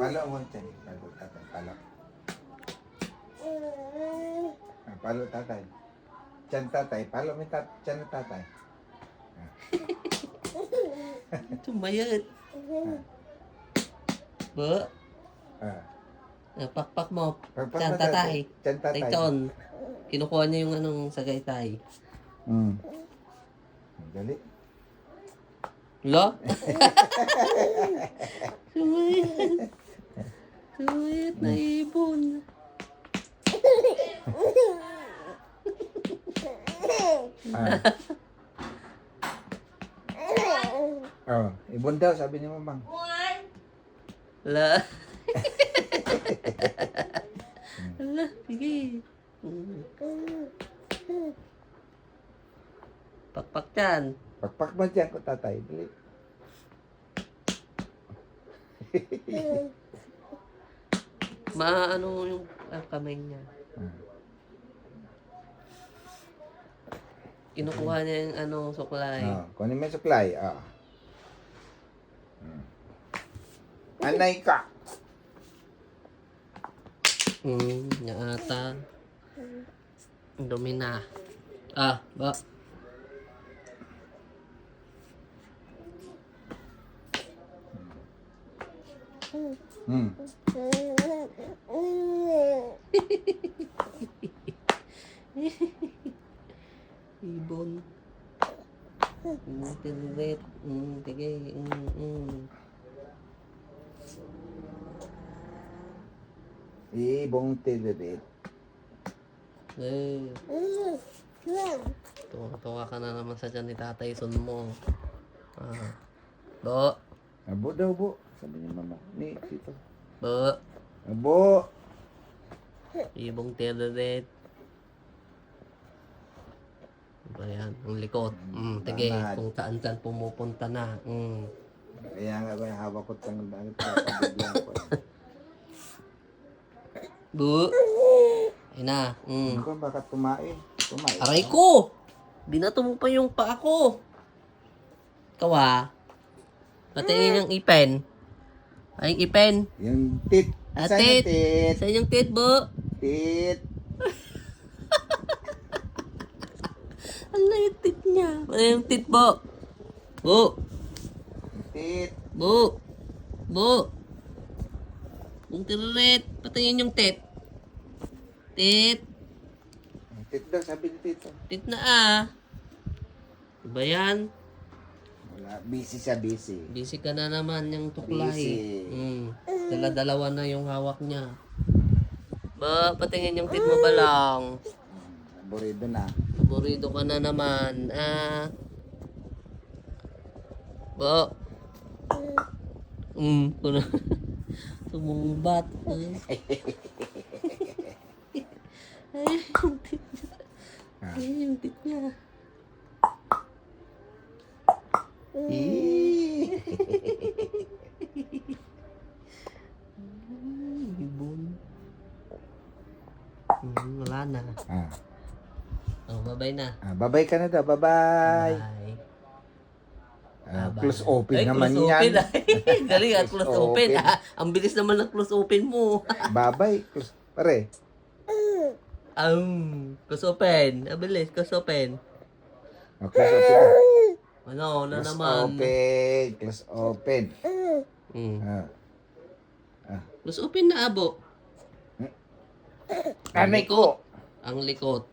Palo mo dyan. Palo tatay. Palo. Palo tatay. Diyan tatay. Palo mo dyan na tatay. Tumayat. Ba? Pakpak mo. Pagpak Diyan, mo tatay. Diyan tatay. Tayton. Kinukuha niya yung anong sagaytay. Dali. Lo? Sumayat. Sumayat na ibon. Ibon daw, sabi ni Mamang. La. Ala, sige. Pakpak dyan. Pagpak mo dyan ko tatay. Dali. Maano yung kamay niya. Kinukuha niya yung anong suklay. Kunin mo yung supply. Anay ka. Niya ata. Ang dumi na. Ba? Ibon. Tilit. Sige. Ibong tilirit. Tuwa ka na naman sa dyan ni Tatay Son mo. Bo. Abo daw, bo. Sabi ni Mama. Ni, tito. Bo. Abo. Ibong tilirit. Ba yan? Ang likot. Sige. Banat. Kung saan pumupunta na. Kaya nga ba, hawak ko itong dahil kapabigyan ko. Bu. Ay na. Ako, baka tumae. Tumae. Aray ko! Binato mo pa yung paa ko. Ikaw patingin yung ipen. Ay, ipen. Yung tit. Saan yung Tit. tit? Saan yung tit, bu? Tit. Ano yung tit niya? Ano yung tit, bu? Bu. Tit. Bu. Bu. Yung tiririt. Patingin yung tit. Tit. Tit daw, sabi ni tito. Tit na Diba yan? Wala, busy siya, busy. Busy ka na naman yung tuklay. Busy. Dala-dalawa na yung hawak niya. Ba, patingin yung tit mo ba lang? Aburido na. Burido ka na naman. Ba. Kuna. Sumumbat. Ay, yung tit niya. Ay, yung tit niya. Ibon. Wala na. Bye-bye na. Bye-bye ka na daw. Bye-bye. Bye. Close open Ay, naman close yan. open, Galing close Close open. open. Ang bilis naman ng close open mo. Bye-bye. Close. Pare. Close open. Ang bilis, close open. Close open. Ano na Close naman? open. Close open. Close open na, abo. Anay ko. Ang likot.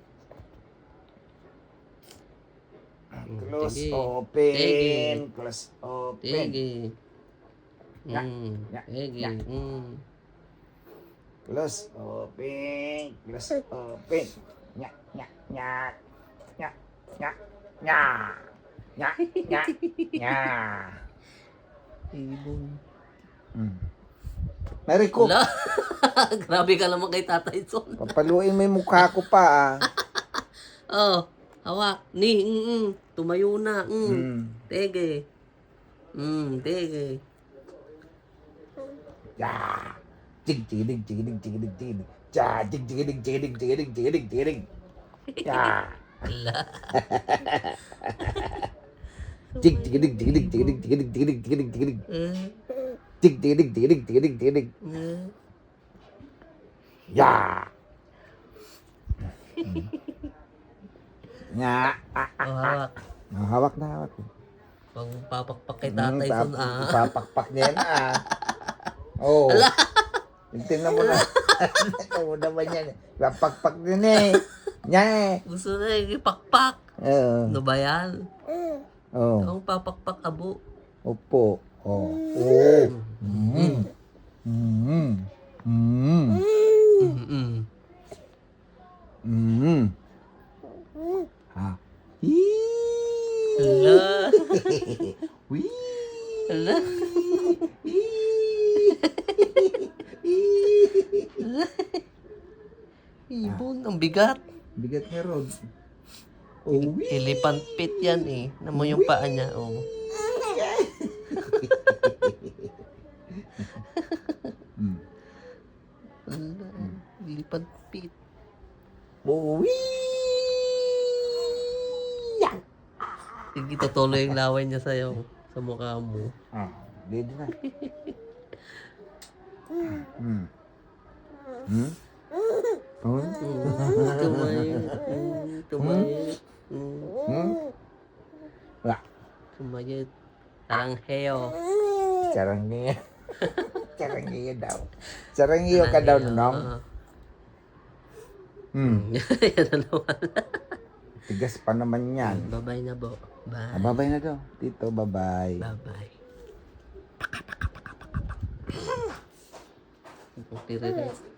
Close Sige. open. Sige. Close open. Sige. Ya. Sige. Close open. Close open. Nya, nya, nya. Nya, nya, nya. Nya, nya, nya. Ibon. Mary ko. Wala. Grabe ka naman kay Tatay Son. Papaluin mo yung mukha ko pa Hawak. Tumayo na. Tege. Tege. Ya. Jig, jigidig, jigidig, jigidig, jigidig. Ja, jig, jigidig, jigidig, jigidig, jigidig, jigidig. Ya. Wala. Jig, jigidig, jigidig, jigidig, jigidig, jigidig, jigidig, jigidig. Tig-tirig, tirig, tirig, tirig. Ya! Nga. Oh, hawak. Hawak na hawak. Pang papakpak kay tatay son Papakpak niya na Oh. Tingnan mo na. Ito mo naman yan. Papakpak din eh. Nya eh. Gusto na yung ipakpak. Ano ba yan? Oh. Ang papakpak abo. Opo. Oh. Oh. Mm. Mm. Mm. Mm. Ha. Hala. Wee. Hala. Ibon, ang bigat. Bigat nga Rod. Oh, wee. Elephant pit yan eh. Namo yung paa niya. Oh. Mm. Hala. Elephant pit. Oh, wee. Yan. Sige, tutuloy yung laway niya sa'yo. Sa mukha mo. Ah, dito na. Hmm. Hmm? Oh? Tumayo. Tumayo. Hmm? Wala. Tumayo. Parang heo. Sarangnya. Sarangnya daw. Sarangnya ka daw, nunong. Hmm. Yan na naman. Tigas pa naman yan. Bye-bye na bo. Bye. Babay na daw. Dito, babay. Bye-bye. Paka.